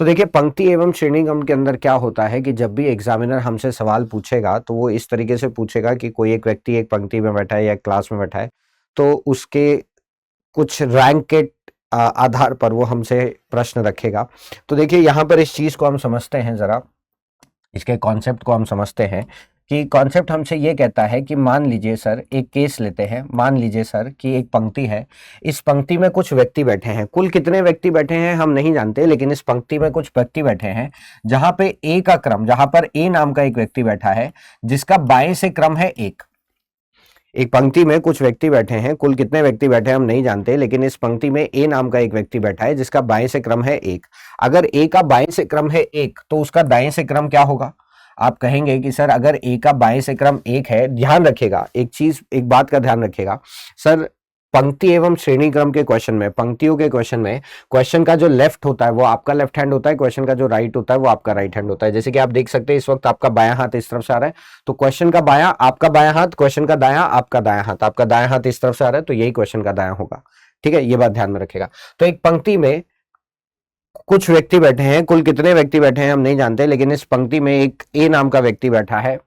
तो देखिए पंक्ति एवं श्रेणी क्रम के अंदर क्या होता है कि जब भी एग्जामिनर हमसे सवाल पूछेगा तो वो इस तरीके से पूछेगा कि कोई एक व्यक्ति एक पंक्ति में बैठा है या क्लास में बैठा है, तो उसके कुछ रैंक के आधार पर वो हमसे प्रश्न रखेगा। तो देखिए यहाँ पर इस चीज को हम समझते हैं, जरा इसके कॉन्सेप्ट को हम समझते हैं कि कॉन्सेप्ट हमसे ये कहता है कि मान लीजिए सर, एक केस लेते हैं, मान लीजिए सर कि एक पंक्ति है, इस पंक्ति में कुछ व्यक्ति बैठे हैं, कुल कितने व्यक्ति बैठे हैं हम नहीं जानते, लेकिन इस पंक्ति में कुछ व्यक्ति बैठे हैं जहां पे ए का क्रम, जहां पर ए नाम का एक व्यक्ति बैठा है जिसका बाएं से क्रम है एक पंक्ति में कुछ व्यक्ति बैठे हैं, कुल कितने व्यक्ति बैठे हैं हम नहीं जानते, लेकिन इस पंक्ति में ए नाम का एक व्यक्ति बैठा है जिसका बाएं से क्रम है एक। अगर ए का बाएं से क्रम है एक तो उसका दाएं से क्रम क्या होगा? आप कहेंगे कि सर अगर ए का बाएं से क्रम एक है, ध्यान रखिएगा एक चीज, एक बात का ध्यान रखिएगा सर, पंक्ति एवं श्रेणी क्रम के क्वेश्चन में, पंक्तियों के क्वेश्चन में, क्वेश्चन का जो लेफ्ट होता है वो आपका लेफ्ट हैंड होता है, क्वेश्चन का जो राइट होता है वो आपका राइट हैंड होता है। जैसे कि आप देख सकते हैं इस वक्त आपका बायां हाथ इस तरफ से आ रहा है, तो क्वेश्चन का बायां आपका बायां हाथ, क्वेश्चन का दायां आपका दायां हाथ, आपका दायां हाथ इस तरफ से आ रहा है तो यही क्वेश्चन का दायां होगा। ठीक है, ये बात ध्यान में रखेगा। तो एक पंक्ति में कुछ व्यक्ति बैठे हैं, कुल कितने व्यक्ति बैठे हैं हम नहीं जानते, लेकिन इस पंक्ति में एक ए नाम का व्यक्ति बैठा है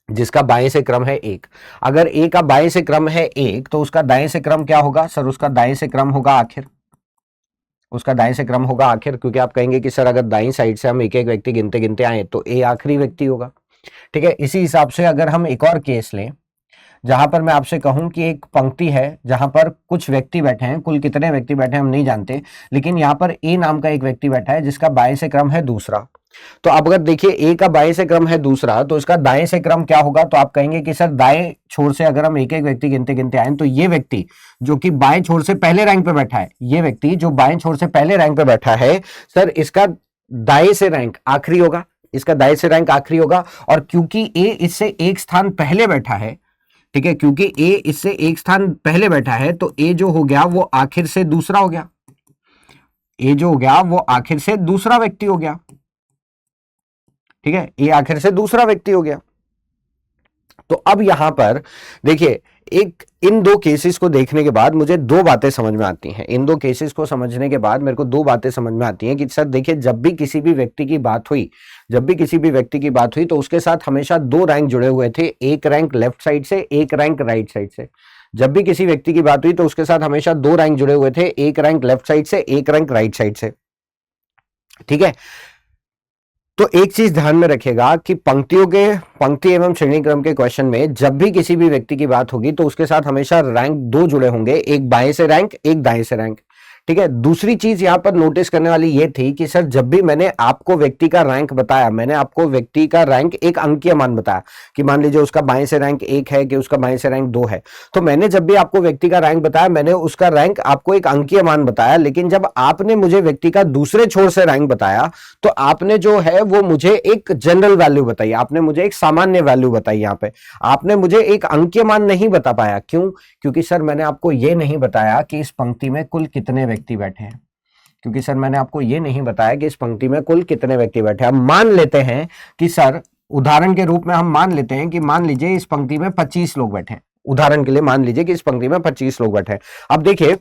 जिसका बाएं से क्रम है एक। अगर ए का बाएं से क्रम है एक तो उसका दाएं से क्रम क्या होगा? सर उसका दाएं से क्रम होगा आखिर, उसका दाएं से क्रम होगा आखिर, क्योंकि आप कहेंगे कि सर अगर दाईं साइड से हम एक एक व्यक्ति गिनते गिनते आए तो ए आखिरी व्यक्ति होगा। ठीक है, इसी हिसाब से अगर हम एक और केस लें जहां पर मैं आपसे कहूं कि एक पंक्ति है जहां पर कुछ व्यक्ति बैठे हैं, कुल कितने व्यक्ति बैठे हैं हम नहीं जानते, लेकिन यहां पर ए नाम का एक व्यक्ति बैठा है जिसका बाएं से क्रम है दूसरा। तो अब अगर देखिए ए का बाएं से क्रम है दूसरा तो इसका दाएं से क्रम क्या होगा? तो आप कहेंगे कि सर दाएं छोर से अगर हम एक एक व्यक्ति गिनते गिनते आए तो ये व्यक्ति जो कि बाएं छोर से पहले रैंक पे बैठा है, ये व्यक्ति जो बाएं छोर से पहले रैंक पे बैठा है, सर इसका दाएं से रैंक आखिरी होगा, इसका दाएं से रैंक आखिरी होगा। और क्योंकि ए इससे एक स्थान पहले बैठा है, ठीक है, क्योंकि ए इससे एक स्थान पहले बैठा है तो ए जो हो गया वो आखिर से दूसरा हो गया, ए जो हो गया वो आखिर से दूसरा व्यक्ति हो गया। ठीक है, ये आखिर से दूसरा व्यक्ति हो गया। तो अब यहां पर देखिए, एक इन दो केसेस को देखने के बाद मुझे दो बातें समझ में आती हैं, इन दो केसेस को समझने के बाद मेरे को दो बातें समझ में आती हैं कि सर देखिए जब भी किसी भी व्यक्ति की बात हुई, जब भी किसी भी व्यक्ति की बात हुई तो उसके साथ हमेशा दो रैंक जुड़े हुए थे, एक रैंक लेफ्ट साइड से, एक रैंक राइट साइड से। जब भी किसी व्यक्ति की बात हुई तो उसके साथ हमेशा दो रैंक जुड़े हुए थे, एक रैंक लेफ्ट साइड से, एक रैंक राइट साइड से। ठीक है, तो एक चीज ध्यान में रखिएगा कि पंक्ति एवं श्रेणी क्रम के क्वेश्चन में जब भी किसी भी व्यक्ति की बात होगी तो उसके साथ हमेशा रैंक दो जुड़े होंगे, एक बाएं से रैंक, एक दाएं से रैंक। ठीक है, दूसरी चीज यहां पर नोटिस करने वाली ये थी कि सर जब भी मैंने आपको व्यक्ति का रैंक बताया, मैंने आपको व्यक्ति का रैंक एक अंकीय मान बताया कि मान लीजिए उसका बाएं से रैंक एक है कि उसका बाएं से रैंक दो है, तो मैंने जब भी आपको व्यक्ति का रैंक बताया मैंने उसका रैंक आपको एक अंकीय मान बताया। लेकिन जब आपने मुझे व्यक्ति का दूसरे छोर से रैंक बताया तो आपने जो है वो मुझे एक जनरल वैल्यू बताई, आपने मुझे एक सामान्य वैल्यू बताई। यहाँ पे आपने मुझे एक अंकीय मान नहीं बता पाया। क्यों? क्योंकि सर मैंने आपको ये नहीं बताया कि इस पंक्ति में कुल कितने व्यक्ति बैठे हैं, क्योंकि सर मैंने आपको ये नहीं बताया कि इस पंक्ति में कुल कितने व्यक्ति बैठे हैं। हम मान लेते हैं कि सर, उदाहरण के रूप में हम मान लेते हैं कि मान लीजिए इस पंक्ति में 25 लोग बैठे हैं, उदाहरण के लिए मान लीजिए कि इस पंक्ति में 25 लोग बैठे हैं। अब देखिए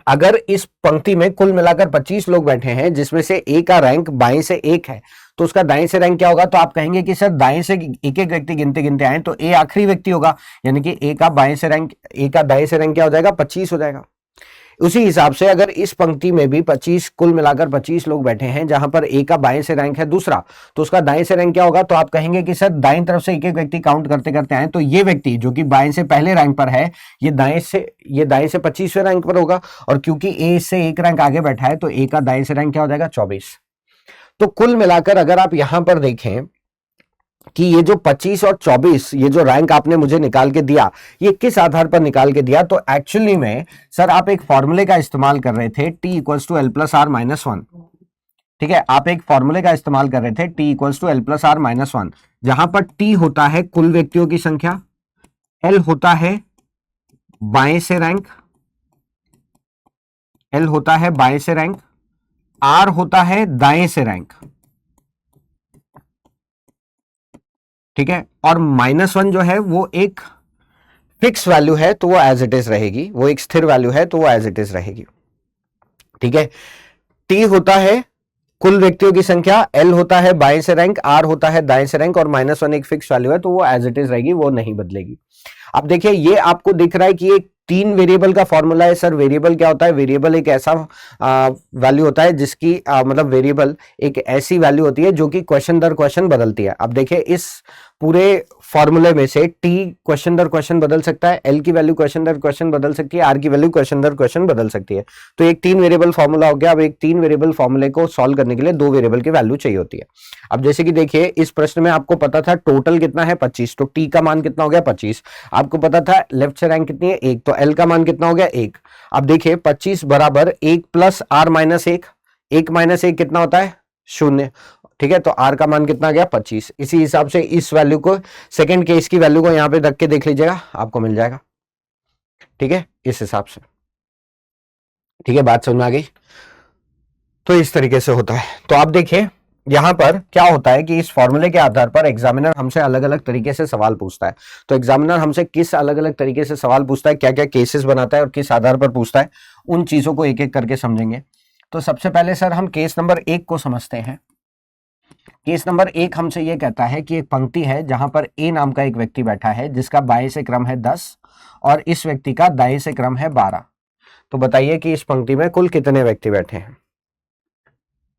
अगर इस पंक्ति में कुल मिलाकर 25 लोग बैठे हैं जिसमें से ए का रैंक बाएं से एक है तो उसका दाएं से रैंक क्या होगा? तो आप कहेंगे कि सर दाएं से एक एक व्यक्ति गिनते गिनते आए तो ए आखिरी व्यक्ति होगा, यानी कि ए का बाएं से रैंक, ए का दाएं से रैंक क्या हो जाएगा? 25 हो जाएगा। उसी हिसाब से अगर इस पंक्ति में भी 25 कुल मिलाकर 25 लोग बैठे हैं जहां पर ए का बाएं से रैंक है दूसरा, तो उसका दाएं से रैंक क्या होगा? तो आप कहेंगे कि सर दाएं तरफ से एक एक व्यक्ति काउंट करते करते आए तो ये व्यक्ति जो कि बाएं से पहले रैंक पर है ये दाएं से 25वें रैंक पर होगा, और क्योंकि ए से एक रैंक आगे बैठा है तो ए का दाएं से रैंक क्या हो जाएगा? 24। तो कुल मिलाकर अगर आप यहां पर देखें कि ये जो 25 और 24 ये जो रैंक आपने मुझे निकाल के दिया, ये किस आधार पर निकाल के दिया? तो एक्चुअली में सर आप एक फॉर्मूले का इस्तेमाल कर रहे थे, T equals to L plus R minus one. ठीक है, आप एक फॉर्मूले का इस्तेमाल कर रहे थे T equals to L plus R minus one, जहां पर T होता है कुल व्यक्तियों की संख्या, L होता है बाएं से रैंक, L होता है बाएं से रैंक, R होता है दाएं से रैंक। ठीक है, और माइनस वन जो है वो एक फिक्स वैल्यू है तो वो एज इट इज रहेगी, वो एक स्थिर वैल्यू है तो वो एज इट इज रहेगी। ठीक है, टी होता है कुल व्यक्तियों की संख्या, एल होता है बाएं से रैंक, आर होता है दाएं से रैंक और -1 एक फिक्स वैल्यू है, तो वो एज इट इज रहेगी, वो नहीं बदलेगी। अब देखिए ये आपको दिख रहा है कि एक 3 वेरिएबल का फॉर्मूला है। सर वेरिएबल क्या होता है? वेरिएबल एक ऐसा वैल्यू होता है जिसकी मतलब वेरिएबल एक ऐसी वैल्यू होती है जो कि क्वेश्चन दर क्वेश्चन बदलती है। अब देखिए इस पूरे फॉर्मूले में से टी क्वेश्चन दर क्वेश्चन बदल सकता है, एल की वैल्यू क्वेश्चन दर क्वेश्चन बदल सकती है, आर की वैल्यू क्वेश्चन दर क्वेश्चन बदल सकती है। तो एक 3 वेरिएबल फॉर्मूला हो गया। अब एक 3 वेरिएबल फॉर्मूले को सॉल्व करने के लिए 2 वेरिएबल की वैल्यू चाहिए होती है। अब जैसे कि देखिए इस प्रश्न में आपको पता था टोटल कितना है 25, तो टी का मान कितना हो गया 25। आपको पता था लेफ्ट से रैंक कितनी है 1, तो एल का मान कितना हो गया 1। अब देखिए 25 बराबर 1 प्लस आर माइनस 1, 1 माइनस 1 कितना होता है 0। ठीक है, तो आर का मान कितना गया 25। इसी हिसाब से इस वैल्यू को, सेकंड केस की वैल्यू को यहां पे रख के देख लीजिएगा, आपको मिल जाएगा। ठीक है, इस हिसाब से। ठीक है, बात समझ में आ गई? तो इस तरीके से होता है। तो आप देखिए यहां पर क्या होता है कि इस फॉर्मूले के आधार पर एग्जामिनर हमसे अलग अलग तरीके से सवाल पूछता है। तो एग्जामिनर हमसे किस अलग अलग तरीके से सवाल पूछता है, क्या क्या केसेस बनाता है और किस आधार पर पूछता है, उन चीजों को एक एक करके समझेंगे। तो सबसे पहले सर हम केस नंबर 1 को समझते हैं। केस नंबर 1 हमसे यह कहता है कि एक पंक्ति है जहां पर ए नाम का एक व्यक्ति बैठा है जिसका बाएं से क्रम है 10 और इस व्यक्ति का दाएं से क्रम है 12। तो बताइए कि इस पंक्ति में कुल कितने व्यक्ति बैठे हैं।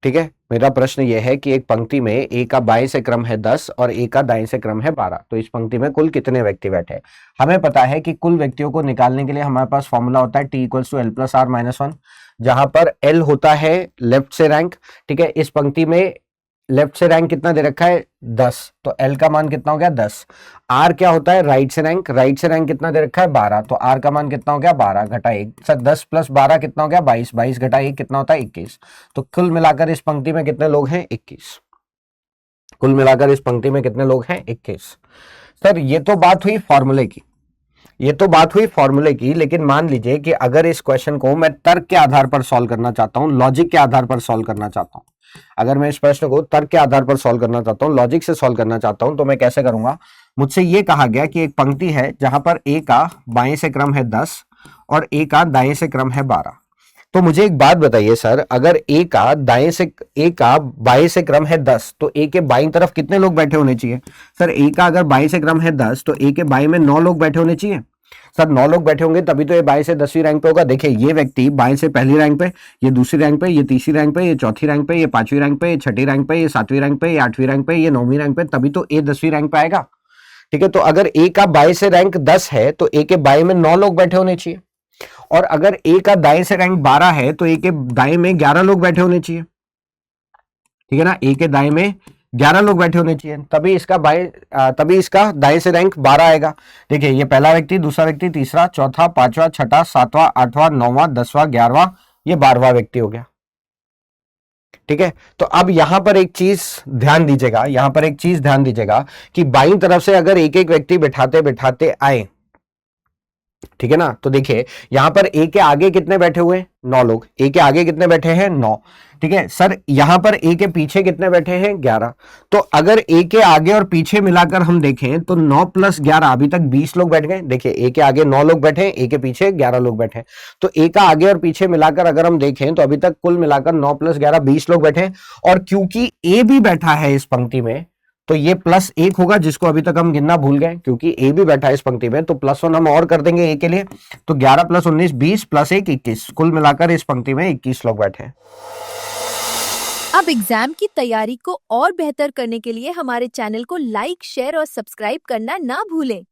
ठीक है, मेरा प्रश्न यह है कि एक पंक्ति में ए का बाएं से क्रम है 10 और ए का दाएं से क्रम है 12, तो इस पंक्ति में कुल कितने व्यक्ति बैठे हैं। हमें पता है कि कुल व्यक्तियों को निकालने के लिए हमारे पास फॉर्मूला होता है T equals to L plus R minus 1, जहां पर एल होता है लेफ्ट से रैंक। ठीक है, इस पंक्ति में लेफ्ट से रैंक कितना दे रखा है 10, तो एल का मान कितना हो गया 10। आर क्या होता है राइट से रैंक, राइट से रैंक कितना दे रखा है 12, तो आर का मान कितना हो गया 12 घटा 1। सर 10 प्लस 12 कितना हो गया 22, 22 घटा 1 कितना होता है 21। तो कुल मिलाकर इस पंक्ति में कितने लोग हैं 21। कुल मिलाकर इस पंक्ति में कितने लोग हैं 21। सर ये तो बात हुई फॉर्मूले की, ये तो बात हुई फॉर्मूले की, लेकिन मान लीजिए कि अगर इस क्वेश्चन को मैं तर्क के आधार पर सॉल्व करना चाहता हूं, लॉजिक के आधार पर सॉल्व करना चाहता हूं, अगर मैं इस प्रश्न को तर्क के आधार पर सॉल्व करना चाहता हूं, लॉजिक से सॉल्व करना चाहता हूं, तो मैं कैसे करूंगा। मुझसे यह कहा गया कि एक पंक्ति है जहां पर ए का बाएं से क्रम है 10 और ए का दाएं से क्रम है 12। तो मुझे एक बात बताइए सर, अगर ए का बाएं से क्रम है 10, तो ए के बाईं तरफ कितने लोग बैठे होने चाहिए। सर ए का अगर बाएं से क्रम है 10 तो ए के बाएं में 9 लोग बैठे होने चाहिए। सर 9 लोग बैठे होंगे तभी तो ये बाएं से 10वीं रैंक पे होगा। देखिए ये व्यक्ति बाएं से पहली रैंक पे, ये दूसरी रैंक पे, ये तीसरी रैंक पे, ये चौथी रैंक पे, ये 5वीं रैंक पे, ये 6ठी रैंक पे, ये 7वीं रैंक पे, ये 8वीं रैंक पे, ये 9वीं रैंक पे, तभी तो ए 10वीं रैंक पे आएगा। ठीक है, तो अगर ए का बाएं से रैंक 10 है तो ए के बाएं में 9 लोग बैठे होने चाहिए, और अगर ए का दाएं से रैंक 12 है तो ए के दाएं में 11 लोग बैठे होने चाहिए। ठीक है ना, ए के दाएं में 11 लोग बैठे होने चाहिए, तभी इसका दाएं से रैंक 12 आएगा। देखिए ये पहला व्यक्ति, दूसरा व्यक्ति, तीसरा, चौथा, पांचवा, छठा, सातवां, आठवां, 9वां, 10वां, 11वां, ये 12वां व्यक्ति हो गया। ठीक है, तो अब यहां पर एक चीज ध्यान दीजिएगा, यहां पर एक चीज ध्यान दीजिएगा कि बाईं तरफ से अगर एक एक व्यक्ति बैठाते बैठाते आए, ठीक है ना, तो देखिए यहां पर ए के आगे कितने बैठे हुए 9 लोग, ए के आगे कितने बैठे हैं 9। ठीक है सर, यहां पर ए के पीछे कितने बैठे हैं 11। तो अगर ए के आगे और पीछे मिलाकर हम देखें तो 9 प्लस 11 अभी तक 20 लोग बैठ गए। देखिए ए के आगे 9 लोग बैठे, ए के पीछे 11 लोग बैठे, तो ए का आगे और पीछे मिलाकर अगर हम देखें तो अभी तक कुल मिलाकर 9 प्लस 11 20 लोग बैठे। और क्योंकि ए भी बैठा है इस पंक्ति में तो ये +1 होगा, जिसको अभी तक हम गिनना भूल गए, क्योंकि ए भी बैठा है इस पंक्ति में, तो +1 हम और कर देंगे ए के लिए, तो 11 + 19 20 + 1 21, कुल मिलाकर इस पंक्ति में 21 लोग बैठे हैं। अब एग्जाम की तैयारी को और बेहतर करने के लिए हमारे चैनल को लाइक, शेयर और सब्सक्राइब करना ना भूलें।